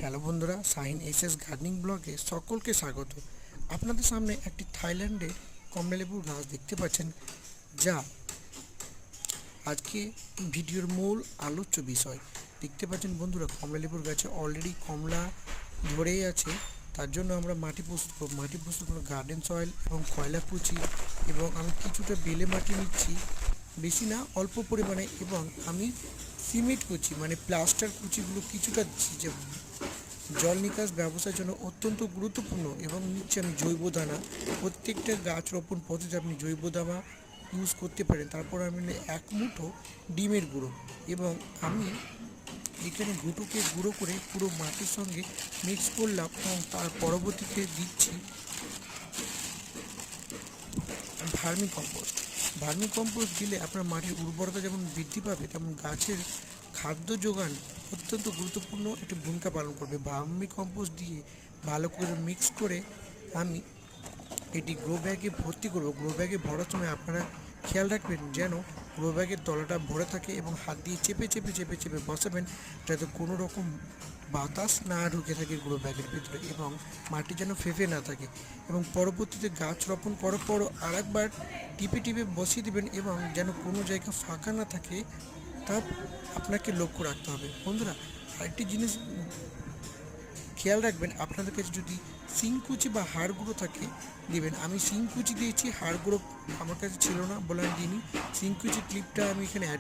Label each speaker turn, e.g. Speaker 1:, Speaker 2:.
Speaker 1: Hello বন্ধুরা, Shahin SS gardening ব্লগে সকলকে স্বাগত। আপনাদের সামনে একটি থাইল্যান্ডে কমলালেবুর গাছ দেখতে পাচ্ছেন, যা আজকে ভিডিওর মূল আলোচ্য বিষয়। দেখতে পাচ্ছেন বন্ধুরা, কমলালেবুর গাছে অলরেডি কমলা ধরেই আছে। তার জন্য আমরা মাটি প্রস্তুত করব গার্ডেন সয়েল এবং কয়লা কুচি, এবং আমি কিছুটা বেলে মাটি নিচ্ছি, বেশি না অল্প পরিমাণে, এবং আমি সিমেন্ট কুচি মানে প্লাস্টার কুচিগুলো কিছুটা দিচ্ছি, যে জল নিকাশ ব্যবস্থার জন্য অত্যন্ত গুরুত্বপূর্ণ। এবং নিচ্ছে আমি জৈব দানা। প্রত্যেকটা গাছ রোপণ পদ্ধতি আপনি জৈব দানা ইউজ করতে পারেন। তারপর আমি এক মুঠো ডিমের গুঁড়ো, এবং আমি এখানে গুঁটোকে গুঁড়ো করে পুরো মাটির সঙ্গে মিক্স করলাম, এবং তার পরবর্তীতে দিচ্ছি ভার্মি কম্পোস্ট দিলে আপনার মাটির উর্বরতা যেমন বৃদ্ধি পাবে, তেমন গাছের খাদ্য যোগান অত্যন্ত গুরুত্বপূর্ণ একটি ভূমিকা পালন করবে। ভার্মি কম্পোস্ট দিয়ে ভালো করে মিক্স করে আমি এটি গ্রো ব্যাগে ভর্তি করব। গ্রো ব্যাগে ভরার সময় আপনারা খেয়াল রাখবেন যেন গ্রো ব্যাগের তলাটা ভরে থাকে, এবং হাত দিয়ে চেপে চেপে চেপে চেপে বসাবেন, যাতে কোনো রকম বাতাস না ঢুকে থাকে গ্রো ব্যাগের ভিতরে, এবং মাটি যেন ফেঁপে না থাকে। এবং পরবর্তীতে গাছ রোপণ করার পর আরেকবার টিপে টিপে বসিয়ে দেবেন, এবং যেন কোনো জায়গা ফাঁকা না থাকে তা আপনাকে লক্ষ্য রাখতে হবে। বন্ধুরা, আরেকটি জিনিস খেয়াল রাখবেন, আপনাদের কাছে যদি শিংকুচি বা হাড় গুঁড়ো থাকে দেবেন। আমি শিংকুচি দিয়েছি, হাড় গুঁড়ো আমার কাছে ছিল না বলে আমি দিইনি। শিংকুচি ক্লিপটা আমি এখানে অ্যাড